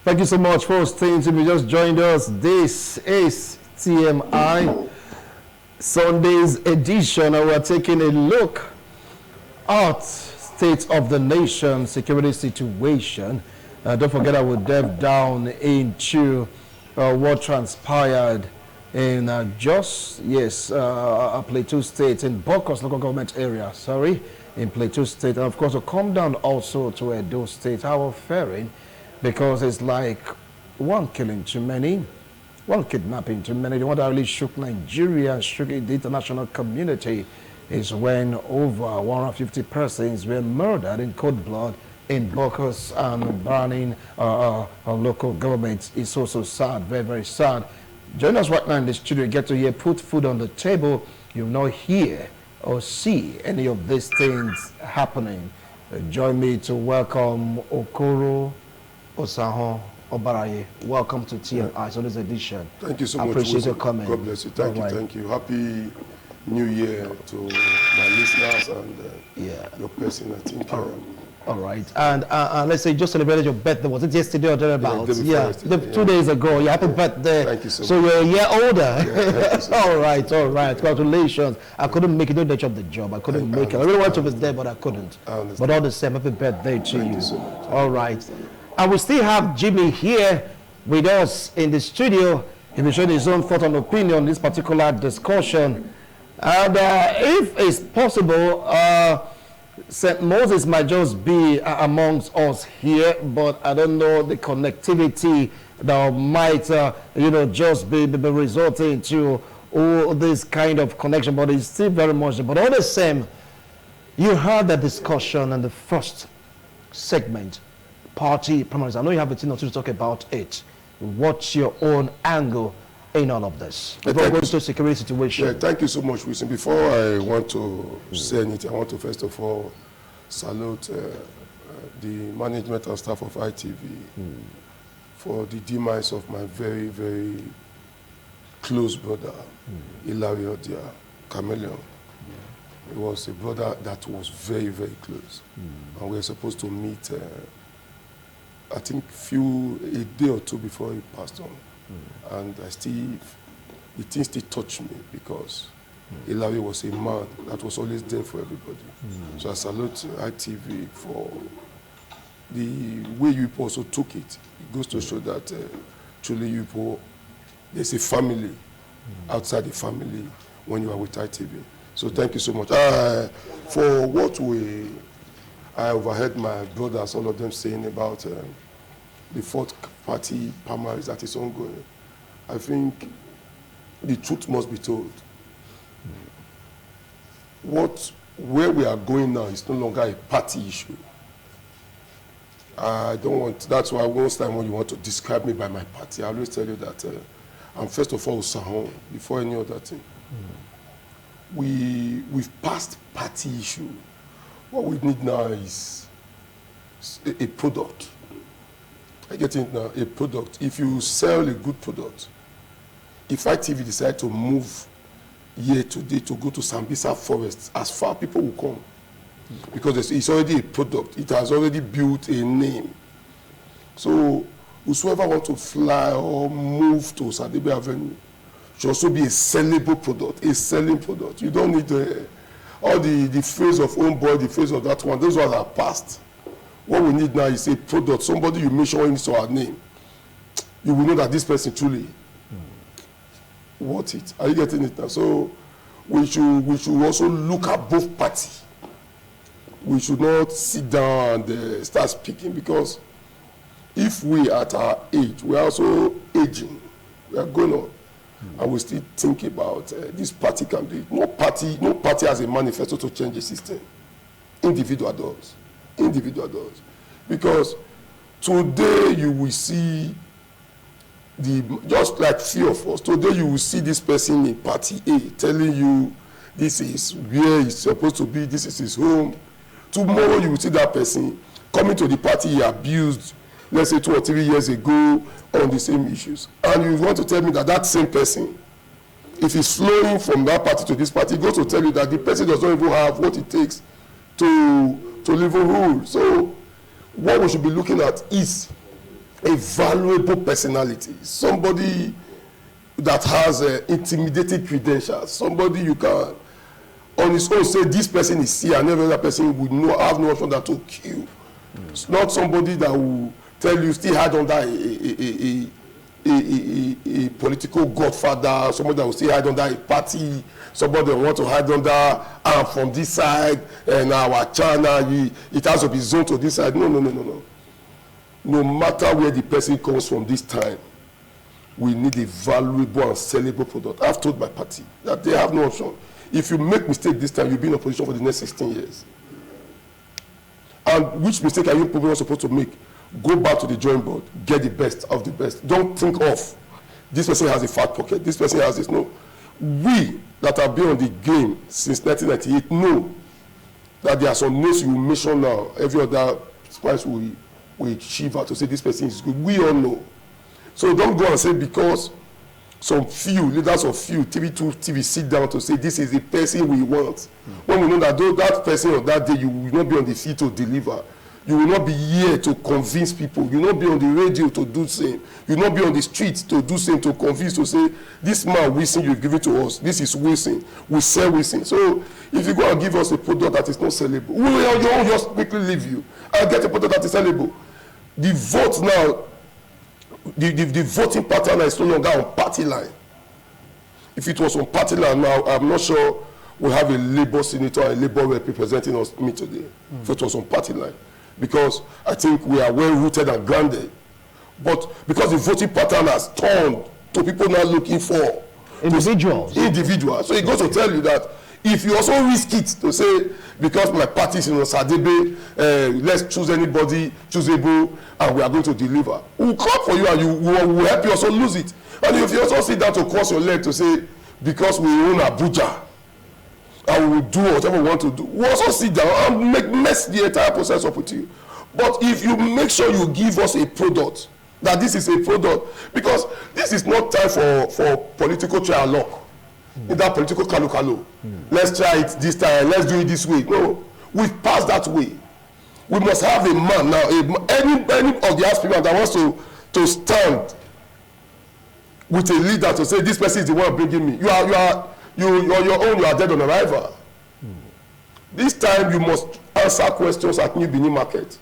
Thank you so much for staying to me. Just joined us. This is TMI Sunday's edition, and we're taking a look at state of the nation security situation. Don't forget, I will delve down into what transpired in Plateau State, in Bokos local government area, in Plateau State. And of course, we'll come down also to Edo State, how we're faring, because it's like one killing too many, one kidnapping too many. The one that really shook Nigeria and shook the international community is when over 150 persons were murdered in cold blood in Bokos and burning local government. It's also sad, very, very sad. Join us right now in the studio. Get to hear put food on the table. You'll not hear or see any of these things happening. Join me to welcome Okoro Osaho Obaraye. Welcome to TMI on this edition. Thank you so much. I appreciate your comment. God bless you. Thank you. Happy New Year to my listeners and your person. I think. All right. And let's say you just celebrated your birthday. Was it yesterday or thereabouts? Yeah, 2 days ago. Yeah, happy birthday. Thank you so much. So you're a year older. Yeah, so all right. Congratulations. I couldn't make it. No nature of the job. I couldn't make it. I really wanted to be there, but I couldn't. But all the same, happy birthday to you. Thank you so much. All right. And we still have Jimmy here with us in the studio. He will share his own thought and opinion on this particular discussion. And if it's possible, St. Moses might just be amongst us here, but I don't know the connectivity that might, just be resulting to all this kind of connection, but it's still very much. But all the same, you heard the discussion in the first segment, party primaries. I know you have a thing or two to talk about it. What's your own angle in all of this? Before going to security situation. Yeah, thank you so much, Wilson. Before I want to say anything, I want to first of all salute the management and staff of ITV for the demise of my very, very close brother, Ilario Odia Chameleon. He was a brother that was very, very close. And we were supposed to meet, I think, a day or two before he passed on. And the thing still touched me because Ilario was a man that was always there for everybody. So I salute ITV for the way you also took it. It goes to show that truly you there's a family outside the family when you are with ITV. So thank you so much. For what I overheard my brothers, all of them saying about the fourth party primaries that is ongoing. I think the truth must be told. Where we are going now is no longer a party issue. That's why most time when you want to describe me by my party, I always tell you that I'm first of all Sahon before any other thing. We've passed party issue. What we need now is a product. I get it now, a product. If you sell a good product, if ITV decide to move here today to go to Sambisa Forest, as far people will come. Because it's already a product. It has already built a name. So whosoever want to fly or move to Sadebe Avenue should also be a sellable product, a selling product. You don't need all the phrase of homeboy, the phrase of that one. Those ones are past. What we need now is a product, somebody you mention into our name. You will know that this person truly worth it. Are you getting it now? So we should also look at both parties. We should not sit down and start speaking, because if we at our age, we are also aging. We are going on. And we still think about this party can do it. No party has a manifesto to change the system. Individual does. Because today you will see just like few of us, today you will see this person in party A telling you this is where he's supposed to be, this is his home. Tomorrow you will see that person coming to the party he abused, let's say 2 or 3 years ago, on the same issues. And you want to tell me that same person, if he's flowing from that party to this party, he goes to tell you that the person does not even have what it takes to live a rule. So what we should be looking at is a valuable personality, somebody that has intimidating credentials, somebody you can on his own say this person is here and every other person would know, have no option than to kill. It's not somebody that will tell you still hide under a political godfather, somebody that will still hide under a party, somebody that want to hide under from this side and our channel, it has to be zoned to this side. No. No matter where the person comes from this time, we need a valuable and sellable product. I've told my party that they have no option. If you make mistake this time, you'll be in opposition for the next 16 years. And which mistake are you probably not supposed to make? Go back to the drawing board, get the best of the best. Don't think of this person has a fat pocket, this person has this. No. We that have been on the game since 1998 know that there are some names you mention now. Every other spice we shiver to say this person is good. We all know. So don't go and say because some few leaders of few TV sit down to say this is the person we want. When we know that that person on that day you will not be on the field to deliver. You will not be here to convince people. You will not be on the radio to do same. You will not be on the streets to do same, to convince, to say, this man Wilson you've given to us, this is Wilson. We sell Wilson. So if you go and give us a product that is not sellable, we will just quickly leave you and get a product that is sellable. The vote now, the voting pattern is no longer on party line. If it was on party line now, I'm not sure we have a Labour senator and a Labour rep representing me today. If it was on party line. Because I think we are well rooted and grounded. But because the voting pattern has turned to people now looking for individuals. So it goes to tell you that if you also risk it to say, because my party is in Sadebe, let's choose anybody choosable and we are going to deliver. We'll clap for you and we'll help you also lose it. And if you also sit down to cross your leg to say, because we own Abuja, and we will do whatever we want to do. We also sit down and mess the entire process up with you. But if you make sure you give us a product, that this is a product, because this is not time for political trial in that political kalu. Let's try it this time, let's do it this way. No, we've passed that way. We must have a man now, any of the aspirants that wants to stand with a leader to say this person is the one bringing me. You are your own, you are dead on arrival. This time you must answer questions at New Benin Market.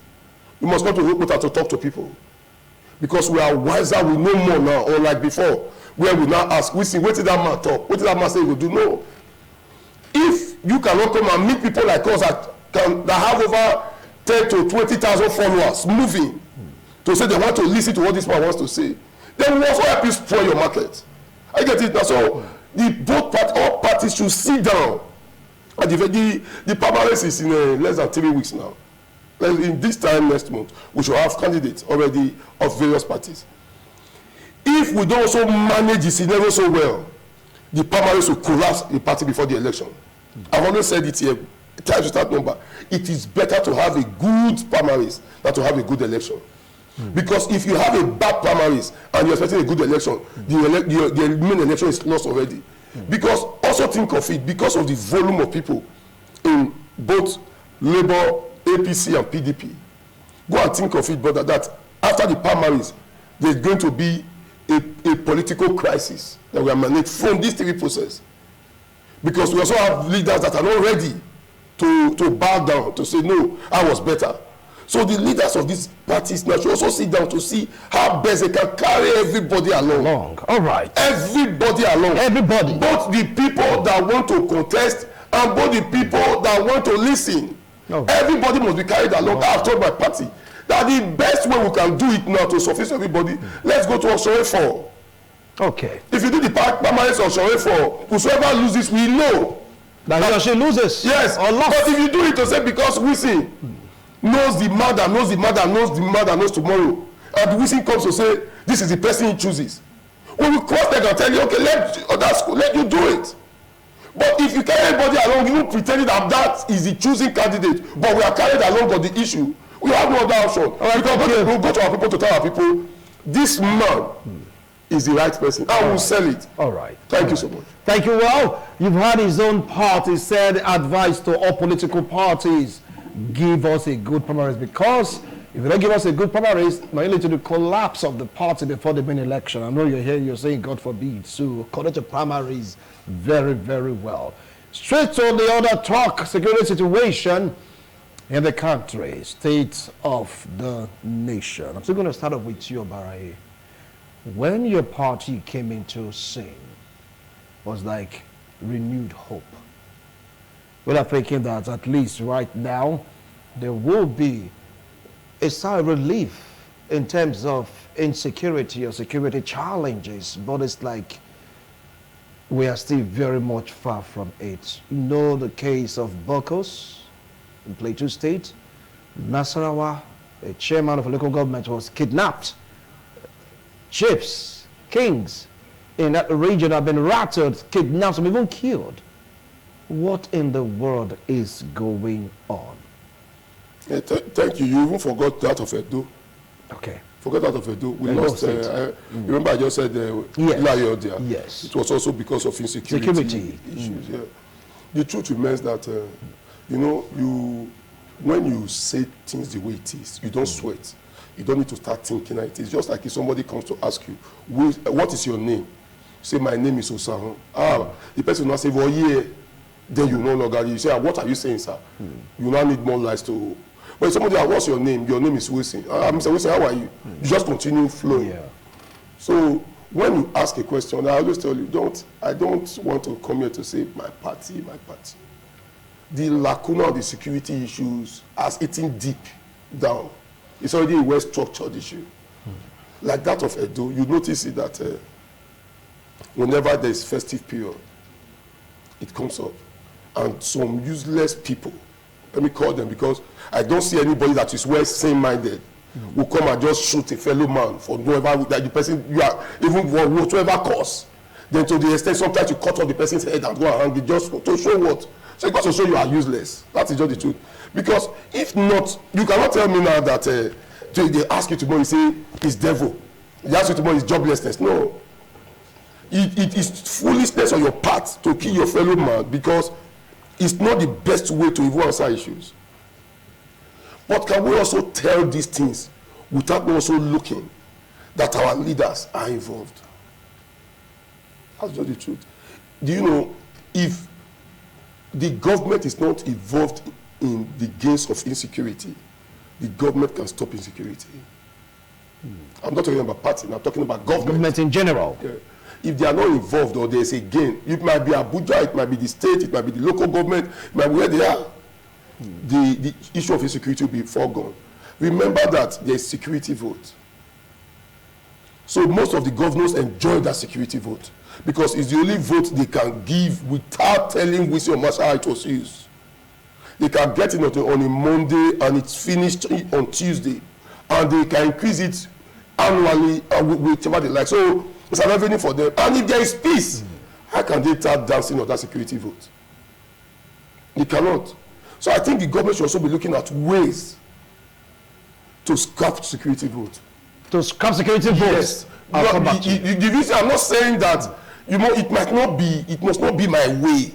You must go to Rokota to talk to people. Because we are wiser, we know more now, unlike before, where we now ask, we see, what did that man talk? What did that man say he will do? No. If you cannot come and meet people like us that have over 10 to 20,000 followers moving to say they want to listen to what this man wants to say, then we also help you spoil your market. I get it now. So all parties should sit down. And the primaries is in less than 3 weeks now. In this time next month, we should have candidates already of various parties. If we don't also manage the scenario so well, the primaries will collapse the party before the election. I've always said it here, times without number. It is better to have a good primaries than to have a good election. Because if you have a bad primaries and you're expecting a good election, the main election is lost already. Because also think of it, because of the volume of people in both Labour, APC and PDP, go and think of it, brother, that after the primaries, there's going to be a political crisis that we are managed from this TV process. Because we also have leaders that are not ready to bow down, to say, no, I was better. So the leaders of these parties now should also sit down to see how best they can carry everybody along. All right. Everybody along. Everybody. Both the people that want to contest and both the people that want to listen. Everybody must be carried along. I've told my party that the best way we can do it now to suffice everybody, let's go to Oshore 4. Okay. If you do the permanence of Oshore 4, whosoever loses, we know that he or she loses. Yes. Or lost. But if you do it to say because we see knows the mother, knows the mother, knows the mother, knows tomorrow, and the Wilson comes to say this is the person he chooses, we will cross that and tell you, okay, let you do it. But if you carry everybody along, you pretending that is the choosing candidate, but we are carried along on the issue, we have no other option. Because we'll go to our people to tell our people, this man is the right person. I will sell it. All right. Thank you so much. Thank you. Well, you've had his own part. He said advice to all political parties. Give us a good primaries because If you don't give us a good primaries, might lead to the collapse of the party before the main election. I know you're here, you're saying God forbid. So according to primaries, very, very well. Straight to the other talk, security situation in the country, state of the nation. I'm still going to start off with you, Barai. When your party came into scene, was like renewed hope. Well, I'm thinking that at least right now, there will be a sigh of relief in terms of insecurity or security challenges, but it's like we are still very much far from it. You know the case of Bokos in Plateau State, Nasarawa, a chairman of a local government was kidnapped. Chiefs, kings in that region have been rattled, kidnapped, some even killed. What in the world is going on? Yeah, thank you. You even forgot that of Edo. Okay. Forgot that of Edo. We lost. Remember, I just said Yes. there. Yes. It was also because of insecurity issues. Yeah. The truth remains that when you say things the way it is, you don't sweat. You don't need to start thinking it. It's just like if somebody comes to ask you, what is your name? Say, my name is Osahon. The person will not say, well, yeah. Then you no longer, you say, what are you saying, sir? You now need more lies to. But if somebody asks, what's your name? Your name is Wilson. Mr. Wilson, how are you? You just continue flowing. Yeah. So when you ask a question, I always tell you, I don't want to come here to say my party. The lacuna of the security issues has eaten deep down. It's already a well-structured issue. Like that of Edo, you notice it that whenever there is festive period, it comes up. And some useless people, let me call them, because I don't see anybody that is well sane-minded who come and just shoot a fellow man for whatever, that the person, you are, even for whatever cause. Then to the extent sometimes you cut off the person's head and go and hang it just to show what? So because to show you are useless. That is just the truth. Because if not, you cannot tell me now that they ask you tomorrow, you say, it's devil. They ask you tomorrow, it's joblessness. No. It is foolishness on your part to kill your fellow man because it's not the best way to even answer issues. But can we also tell these things without also looking that our leaders are involved? That's just the truth. Do you know, if the government is not involved in the gains of insecurity, the government can stop insecurity. I'm not talking about party, I'm talking about government. Government in general. Yeah. If they are not involved or there's a gain, it might be Abuja, it might be the state, it might be the local government, it might be where they are. The issue of insecurity will be foregone. Remember that there is security vote. So most of the governors enjoy that security vote because it's the only vote they can give without telling Wisi or Masha how it was used. They can get it on a Monday and it's finished on Tuesday, and they can increase it annually whatever they like. So it's a revenue for them. And if there is peace, how can they start dancing on that security vote? They cannot. So I think the government should also be looking at ways to scrap security vote. To scrap security votes? Yes. I'm not saying that, it must not be my way.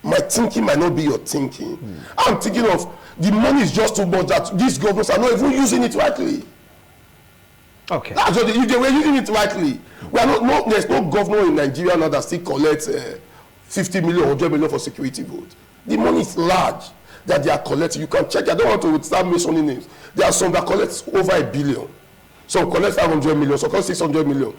My thinking might not be your thinking. I'm thinking of the money is just too much that these governments are not even using it rightly. Okay. That's what if they were using it rightly. There's no governor in Nigeria now that still collects 50 million or 100 million for security vote. The money is large that they are collecting. You can check. I don't want to start mentioning names. There are some that collect over 1 billion. Some collect 500 million. Some collect 600 million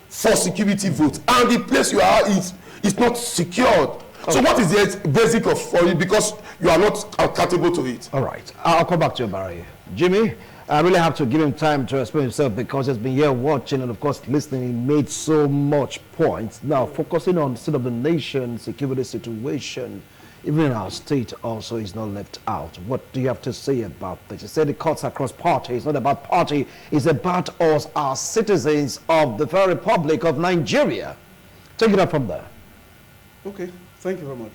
for security vote. And the place you are is not secured. Okay. So what is the basic of for you, because you are not accountable to it? All right. I'll come back to you, Barry. Jimmy, I really have to give him time to explain himself because he's been here watching and, of course, listening. He made so much points. Now, focusing on the state of the nation, security situation, even in our state also is not left out. What do you have to say about this? You said it cuts across parties. It's not about party. It's about us, our citizens of the very Republic of Nigeria. Take it up from there. Okay. Thank you very much.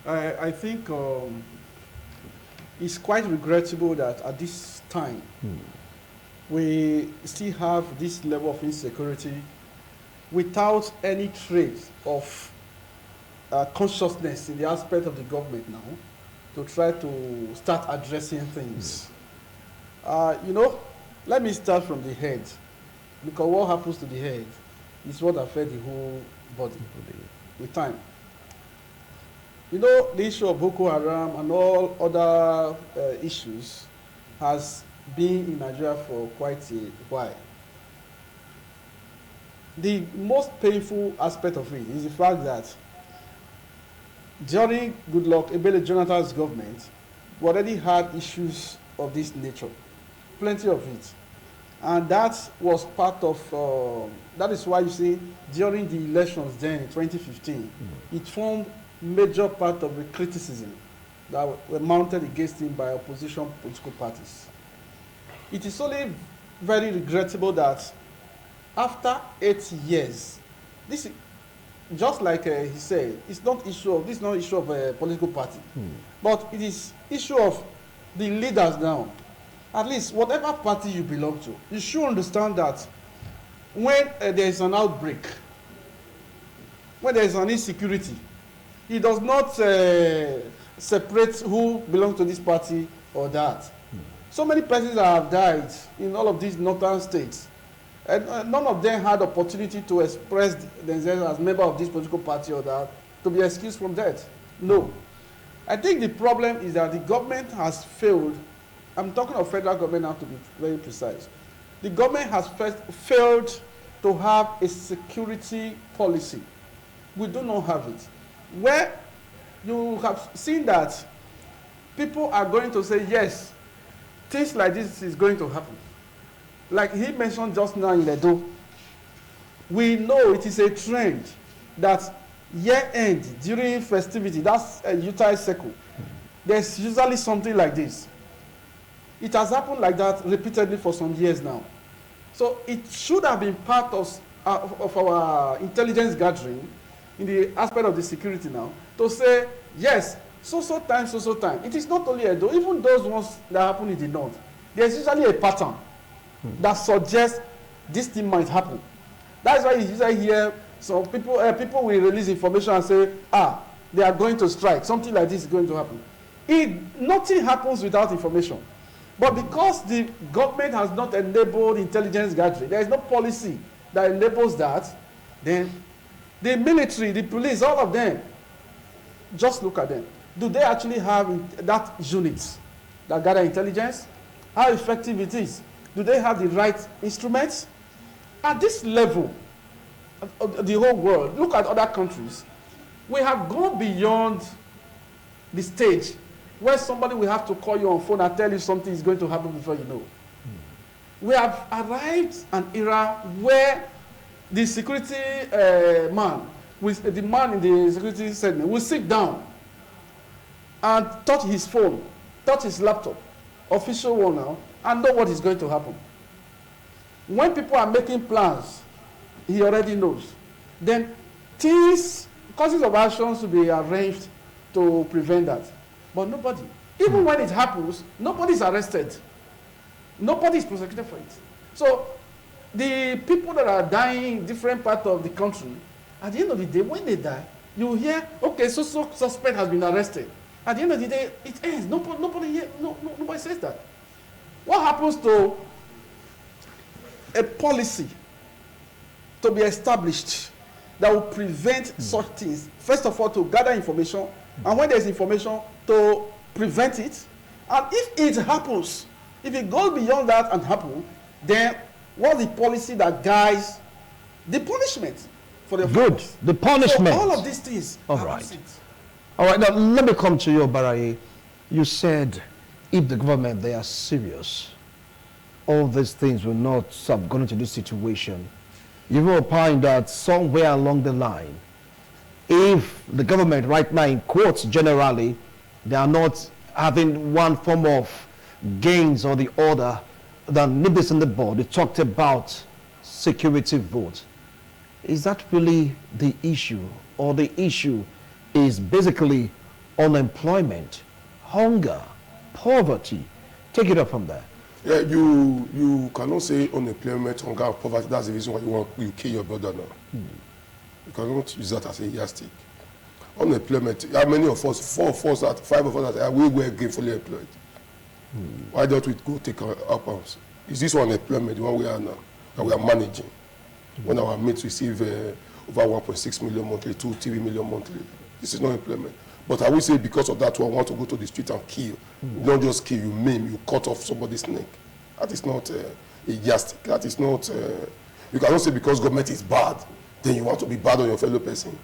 I think it's quite regrettable that at this time we still have this level of insecurity without any trace of consciousness in the aspect of the government now to try to start addressing things. You know, let me start from the head, because what happens to the head is what affects the whole body with time. You know, the issue of Boko Haram and all other issues has been in Nigeria for quite a while. The most painful aspect of it is the fact that during Goodluck Ebele Jonathan's government, we already had issues of this nature, plenty of it. And that was part of, that is why you see during the elections then in 2015, it formed major part of the criticism that were mounted against him by opposition political parties. It is only very regrettable that after 8 years, this is just like he said, it's not issue of this is not issue of a political party, but it is issue of the leaders now. At least whatever party you belong to, you should understand that when there is an outbreak, when there is an insecurity, it does not separate who belongs to this party or that. So many persons that have died in all of these northern states, and none of them had opportunity to express themselves as member of this political party or that, to be excused from death. No. I think the problem is that the government has failed. I'm talking of federal government now to be very precise. The government has failed to have a security policy. We do not have it. Where you have seen that people are going to say, yes, things like this is going to happen. Like he mentioned just now in Edo, we know it is a trend that year end, during festivity, that's a Utah cycle, there's usually something like this. It has happened like that repeatedly for some years now. So it should have been part of our intelligence gathering in the aspect of the security now, to say, yes, so time. It is not only Edo, even those ones that happen in the north. There's usually a pattern that suggests this thing might happen. That's why you usually hear some people will release information and say, they are going to strike. Something like this is going to happen. Nothing happens without information. But because the government has not enabled intelligence gathering, there is no policy that enables that, then the military, the police, all of them, just look at them. Do they actually have that unit that gather intelligence? How effective it is? Do they have the right instruments? At this level of the whole world, look at other countries. We have gone beyond the stage where somebody will have to call you on phone and tell you something is going to happen before you know. We have arrived an era where the security man, the man in the security segment, will sit down and touch his phone, touch his laptop, official one now, and know what is going to happen. When people are making plans, he already knows. Then courses of actions will be arranged to prevent that. But nobody, even when it happens, nobody is arrested. Nobody is prosecuted for it. So the people that are dying in different parts of the country, at the end of the day, when they die, you hear, okay, so suspect has been arrested. At the end of the day, it ends. Nobody says that. What happens to a policy to be established that will prevent such things? First of all, to gather information, and when there's information, to prevent it. And if it happens, if it goes beyond that and happen, then what's the policy that guides the punishment for the offenders? Good. The punishment. So all of these things. All right. All right. Now let me come to you, Baraye. You said if the government, they are serious, all these things will not have gone into this situation. You will find that somewhere along the line, if the government right now, in quotes generally, they are not having one form of gains or the other, then nip this in the bud. They talked about security vote. Is that really the issue? Or the issue is basically unemployment, hunger, poverty? Take it up from there. Yeah, you cannot say unemployment, hunger, and poverty. That's the reason why you kill your brother now. You cannot use that as a yardstick. Unemployment, how many of us, 4 of us, 5 of us, we were gainfully employed. Why don't we go take our arms? Is this one employment, the one we are now, that we are managing? When our mates receive over 1.6 million monthly, 3 million monthly. This is not employment. But I will say because of that, I want to go to the street and kill. You don't just kill, you maim, you cut off somebody's neck. That is not a yardstick. That is not, you cannot say because government is bad, then you want to be bad on your fellow person.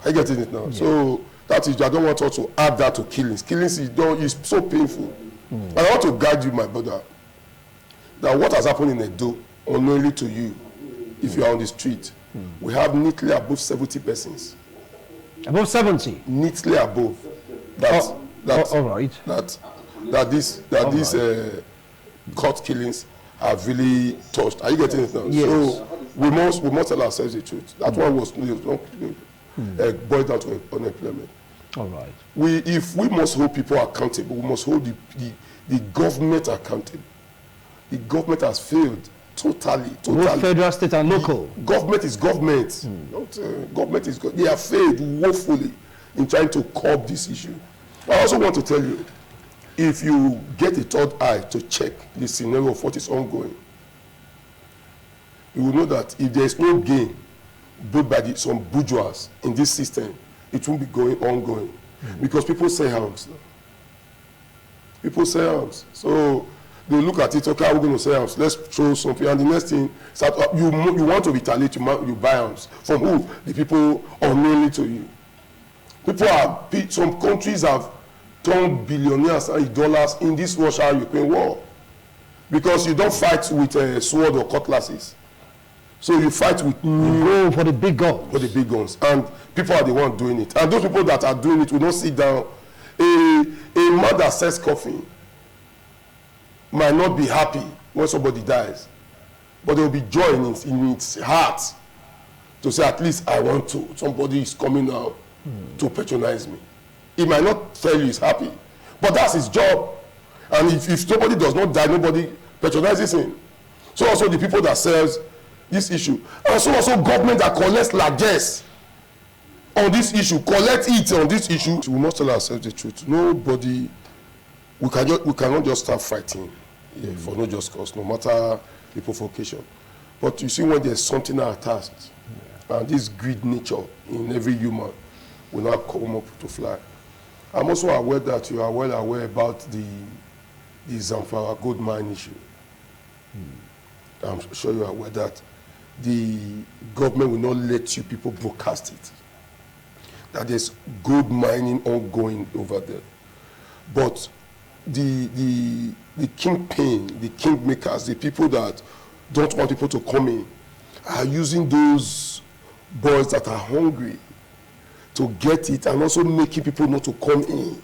Are you getting it now? Yeah. So that is, I don't want us to add that to killings. Killings is so painful. And I want to guide you, my brother, that what has happened in Edo, unknowingly to you, if you are on the street, we have neatly above 70 persons. Above 70? Neatly above. All right. That these court killings have really touched. Are you getting it now? Yes. So we must tell ourselves the truth. That one was boiled down to unemployment. All right. If we must hold people accountable, we must hold the government accountable. The government has failed totally. Both federal, state, and local. Government is government. Government is they have failed woefully in trying to curb this issue. I also want to tell you, if you get a third eye to check the scenario of what is ongoing, you will know that if there is no gain built by some bourgeois in this system, it won't be ongoing. Because people sell arms. People sell arms. So they look at it, okay, we're going to sell arms. Let's throw something. And the next thing, you want to retaliate, you buy arms. From who? The people unknowingly to you. Some countries have turned billionaires and dollars in this Russia-Ukraine war. Because you don't fight with a sword or cutlasses. So you fight with for the big guns. For the big guns. And people are the ones doing it. And those people that are doing it will not sit down. A man that sells coffee might not be happy when somebody dies. But there will be joy in its heart to say, at least I want to. Somebody is coming now to patronize me. He might not tell you he's happy. But that's his job. And if somebody does not die, nobody patronizes him. So also the people that sells this issue. And so also government that collects largesse on this issue, collect it on this issue. We must tell ourselves the truth. Nobody, we cannot just start fighting for no just cause, no matter the provocation. But you see, when there's something attached, and this greed nature in every human will not come up to fly. I'm also aware that you are well aware about the Zamfara gold mine issue. I'm sure you are aware that the government will not let you people broadcast it. That there's gold mining ongoing over there. But the kingpin, the kingmakers, the people that don't want people to come in, are using those boys that are hungry to get it and also making people not to come in.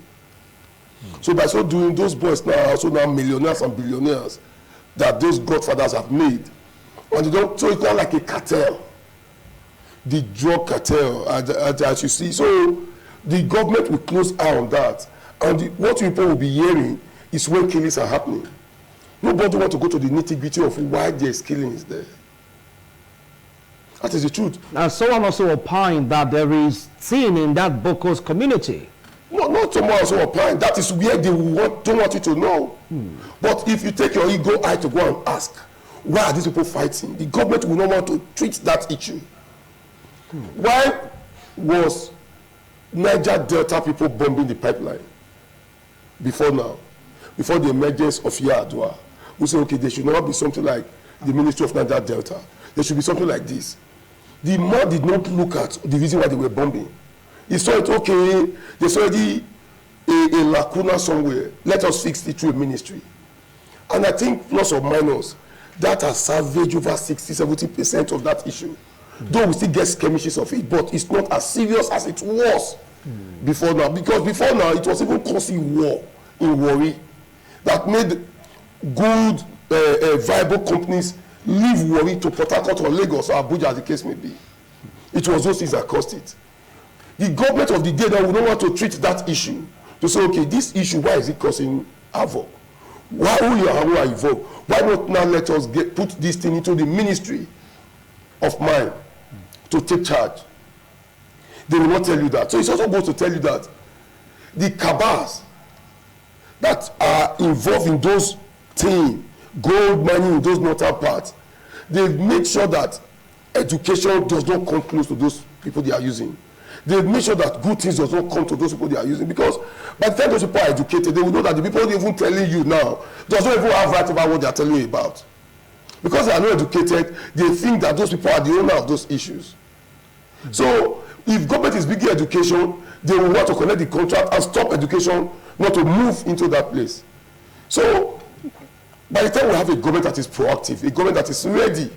So by so doing, those boys now are also now millionaires and billionaires that those godfathers have made. And so it's not like a cartel, the drug cartel, as you see. So the government will close eye on that. And what people will be hearing is when killings are happening. Nobody wants to go to the nitty-gritty of why there's killings there. That is the truth. Now, someone also opined that there is sin in that Bokos community. No, not someone also opined. That is where they don't want you to know. But if you take your ego eye to go and ask, why are these people fighting? The government will not want to treat that issue. Why was Niger Delta people bombing the pipeline before now? Before the emergence of Yar'Adua, we say, okay, there should not be something like the Ministry of Niger Delta. There should be something like this. The man did not look at the reason why they were bombing. He saw it, okay, there's already a lacuna somewhere. Let us fix it through a ministry. And I think plus or minus, that has salvaged over 60-70% of that issue. Though we still get skirmishes of it, but it's not as serious as it was before now. Because before now, it was even causing war in Warri that made good, viable companies leave Warri to Port Harcourt or Lagos or Abuja, as the case may be. It was those things that caused it. The government of the day now will not want to treat that issue to say, okay, this issue, why is it causing havoc? Why who are involved? Why not now let us put this thing into the Ministry of Mine to take charge? They will not tell you that. So it's also going to tell you that the cabals that are involved in those things, gold mining in those northern parts, they make sure that education does not come close to those people they are using. They make sure that good things does not come to those people they are using, because by the time those people are educated, they will know that the people even telling you now does not even have right over what they are telling you about. Because they are not educated, they think that those people are the owner of those issues. So if government is bringing education, they will want to collect the contract and stop education not to move into that place. So by the time we have a government that is proactive, a government that is ready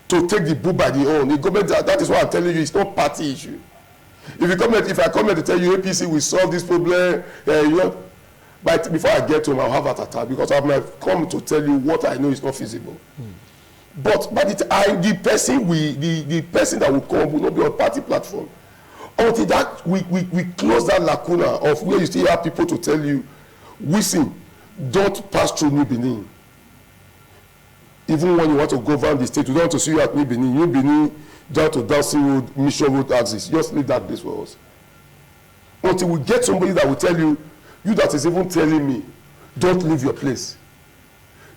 to take the bull by the horn, a government that is what I'm telling you, it's not party issue. If I come here to tell you APC will solve this problem, you know, but before I get home, I'll have an attack, because I might come to tell you what I know is not feasible. But the person that will come will not be on party platform. Until that we close that lacuna of where you still have people to tell you, listen, don't pass through New Benin. Even when you want to govern the state, we don't want to see you at New Benin, down to Dancing Road, Mission Road axis. Just leave that place for us. Until we get somebody that will tell you, you that is even telling me, don't leave your place.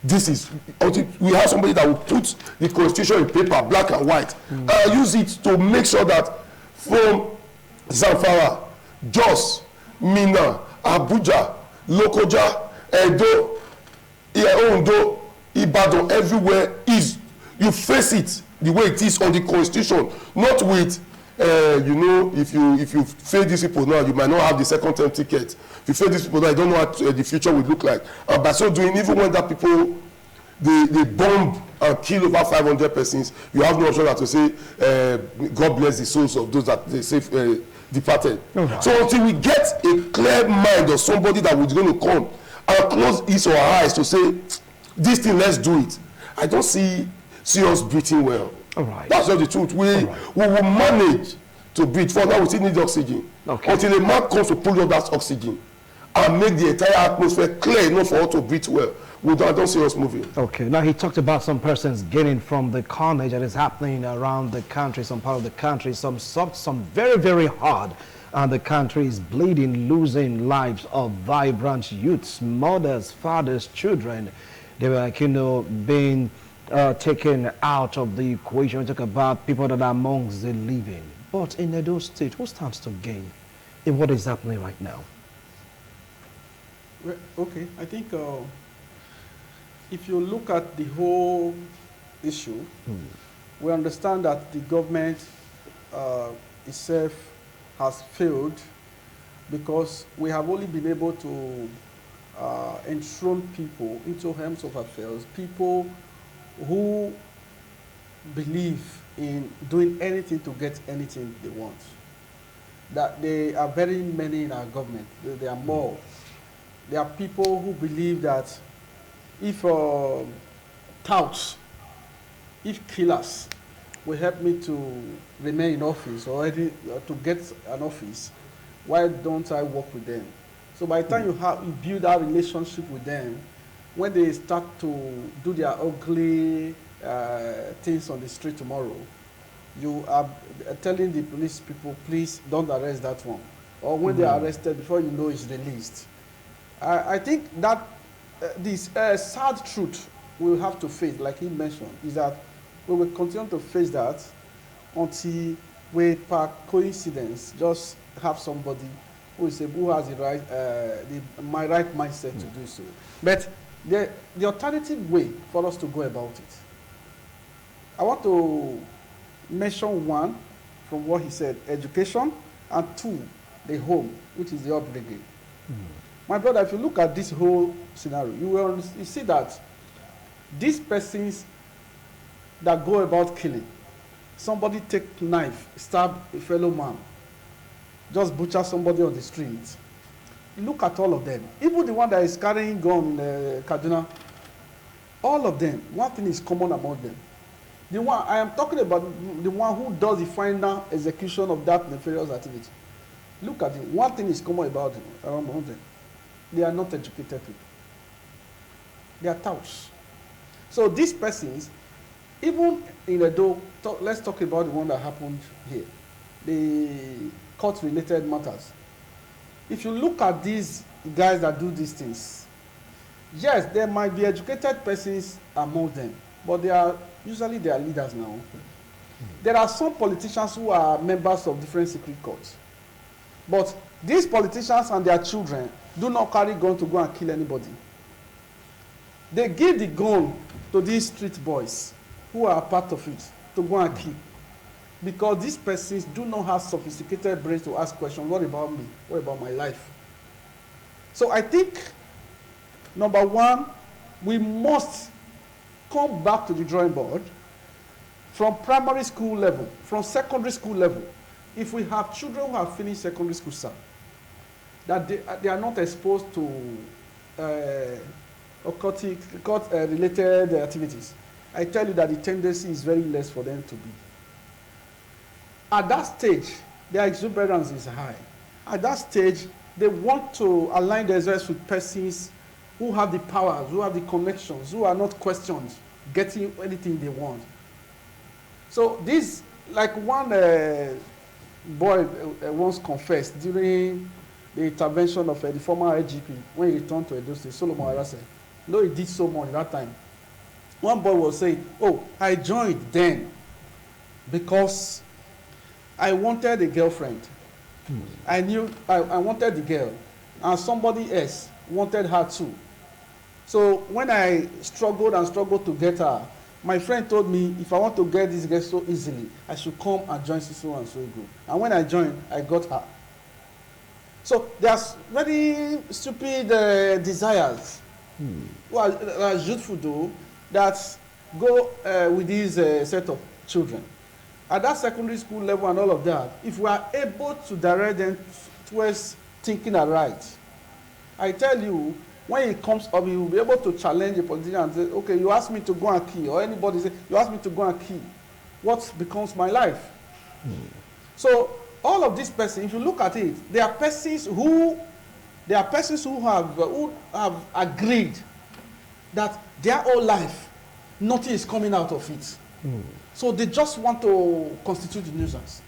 This is, until we have somebody that will put the constitution in paper, black and white, and use it to make sure that from Zamfara, Jos, Minna, Abuja, Lokoja, Edo, Ondo, Ibadan, everywhere is, you face it the way it is on the constitution, not with you know, if you fail these people now, you might not have the second term ticket. If you fail these people now, you don't know what the future will look like. And by so doing, even when that people they bomb and kill over 500 persons, you have no option than to say God bless the souls of those that they say departed. Right. So until we get a clear mind of somebody that was going to come and close his or her eyes to say, this thing, let's do it, I don't see us breathing well. All right. That's just the truth. We will manage to breathe. For now, we still need oxygen. Okay. Until a man comes to pull out that oxygen and make the entire atmosphere clear enough for us to breathe well, I don't see us moving. Okay. Now, he talked about some persons gaining from the carnage that is happening around the country, some part of the country, some soft, some very, very hard. And the country is bleeding, losing lives of vibrant youths, mothers, fathers, children. They were, you know, being taken out of the equation. We talk about people that are amongst the living. But in Edo State, who stands to gain in what is happening right now? Well, okay, I think if you look at the whole issue, we understand that the government itself has failed because we have only been able to enthrone people into helms of affairs, people who believe in doing anything to get anything they want. That there are very many in our government. There are more. There are people who believe that if touts, if killers will help me to remain in office or to get an office, why don't I work with them? So by the time you build that relationship with them, when they start to do their ugly things on the street tomorrow, you are telling the police people, please don't arrest that one. Or when they are arrested, before you know it's released. I think that this sad truth we'll have to face, like he mentioned, is that we will continue to face that until we, per coincidence, just have somebody who has the right, my right mindset to do so. But the alternative way for us to go about it, I want to mention one from what he said, education, and two, the home, which is the upbringing. My brother, if you look at this whole scenario, you see that these persons that go about killing, somebody take knife, stab a fellow man, just butcher somebody on the street. Look at all of them. Even the one that is carrying gun in Kaduna, all of them, one thing is common among them. The one I am talking about, the one who does the final execution of that nefarious activity. Look at it. One thing is common about them, around them. They are not educated people. They are touts. So these persons, even in Edo, let's talk about the one that happened here, the court-related matters. If you look at these guys that do these things, yes, there might be educated persons among them, but usually they are leaders now. There are some politicians who are members of different secret courts, but these politicians and their children do not carry gun to go and kill anybody. They give the gun to these street boys who are part of it to go and kill, because these persons do not have sophisticated brains to ask questions. What about me? What about my life? So I think, number one, we must come back to the drawing board from primary school level, from secondary school level. If we have children who have finished secondary school, sir, that they are not exposed to occult-related activities, I tell you that the tendency is very less for them to be. At that stage, their exuberance is high. At that stage, they want to align themselves with persons who have the powers, who have the connections, who are not questioned, getting anything they want. So this, like one boy once confessed during the intervention of the former IGP when he returned to Edo State, Solomon Arase. No, he did so much that time. One boy was saying, oh, I joined then because I wanted a girlfriend. I knew I wanted the girl, and somebody else wanted her too. So when I struggled to get her, my friend told me if I want to get this girl so easily, I should come and join so and so group. And when I joined, I got her. So there's very stupid desires, well, youthful though, that go with these set of children. At that secondary school level and all of that, if we are able to direct them towards thinking aright, I tell you, when it comes up, you will be able to challenge a politician and say, okay, you asked me to go and kill, or anybody say, you asked me to go and kill. What becomes my life? So all of these persons, if you look at it, they are persons who have agreed that their whole life, nothing is coming out of it. So they just want to constitute the nuisance.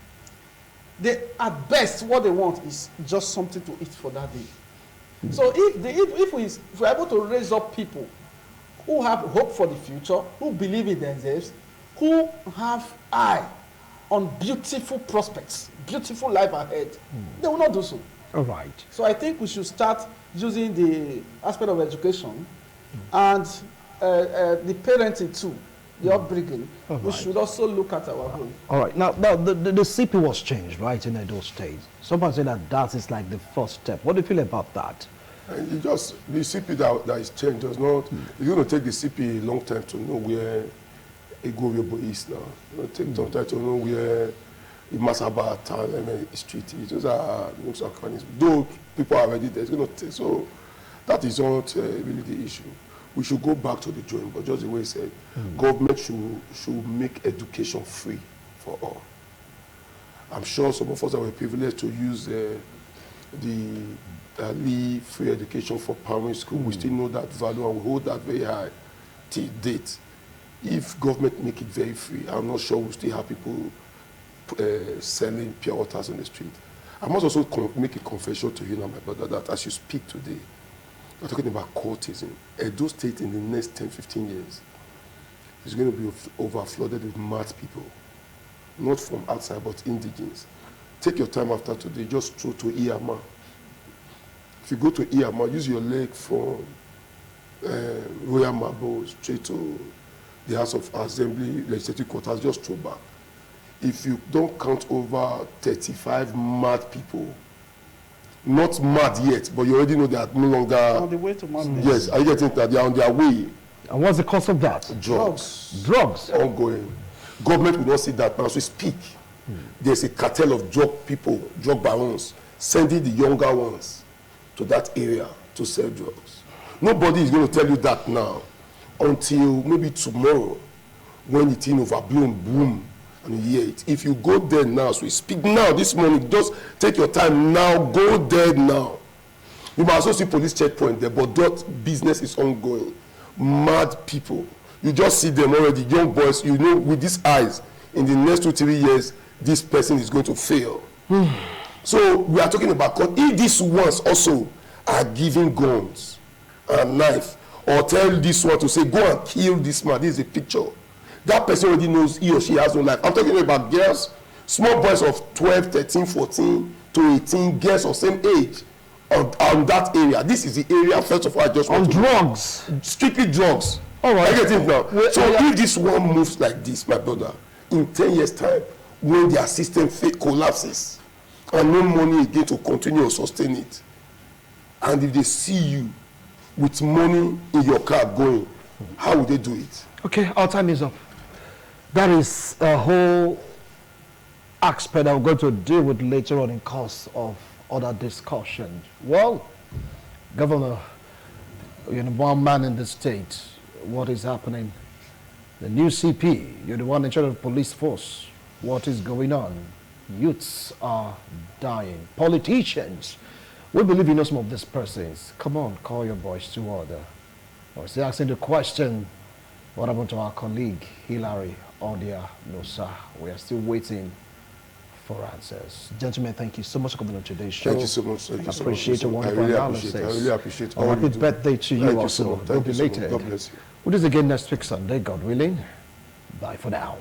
They, at best, what they want is just something to eat for that day. So if we're able to raise up people who have hope for the future, who believe in themselves, who have eye on beautiful prospects, beautiful life ahead, they will not do so. All right. So I think we should start using the aspect of education and the parenting too, the upbringing. We should also look at our home. All right. Now the CP was changed, right, in Edo State. Someone said that is like the first step. What do you feel about that? And the CP that is changed does not, it's going to take the CP a long time to know where Igoriobo is now. It's going to take some time to know where Masaba town street is. Those are nooks and crannies. Though people are already there, it's going to take, so that is not really the issue. We should go back to the drawing board, just the way he said. Government should make education free for all. I'm sure some of us that were privileged to use the free education for primary school, we still know that value and we hold that very high till date. If government make it very free, I'm not sure we'll still have people selling pure waters on the street. I must also make a confession to you now, my brother, that as you speak today, we're talking about cultism. Edo State in the next 10, 15 years is going to be over-flooded with mad people. Not from outside, but indigenous. Take your time after today, just throw to Iyama. If you go to Iyama, use your leg from Royal Mabo straight to the House of Assembly, legislative quarters, just throw back. If you don't count over 35 mad people, not mad yet, but you already know they are no longer On the way to madness. Yes, are you getting that? They are on their way. And what's the cause of that? Drugs. Drugs. Ongoing. Government will not see that now. As we speak, there's a cartel of drug people, drug barons, sending the younger ones to that area to sell drugs. Nobody is going to tell you that now until maybe tomorrow when the thing overblown, boom, and you hear it. If you go there now, so we speak now, this morning, just take your time now, go there now. You might also see police checkpoint there, but that business is ongoing. Mad people. You just see them already, young boys, you know, with these eyes, in the next 2-3 years, this person is going to fail. So we are talking about, if these ones also are giving guns and knife, or tell this one to say, go and kill this man, this is a picture, that person already knows he or she has no life. I'm talking about girls, small boys of 12, 13, 14 to 18, girls of same age on that area. This is the area, first of all, I just want to drugs. Strictly drugs. All right. I get it now. So if this one moves like this, my brother, in 10 years' time, when their system collapses and no money again to continue or sustain it, and if they see you with money in your car going, how will they do it? Okay, our time is up. That is a whole aspect that we're going to deal with later on in course of other discussions. Well, Governor, you're the one man in the state. What is happening? The new CP, you're the one in charge of the police force. What is going on? Youths are dying. Politicians, we believe you know some of these persons. Come on, call your boys to order. Or still asking the question, what happened to our colleague, Hilary Odia Nosa? We are still waiting for answers. Gentlemen, thank you so much for coming on today's show. Thank you so much. Thank you so much. Appreciate your wonderful analysis. I really appreciate all happy birthday to you also. Thank you so much. God bless you. We'll do this again next week Sunday, God willing. Bye for now.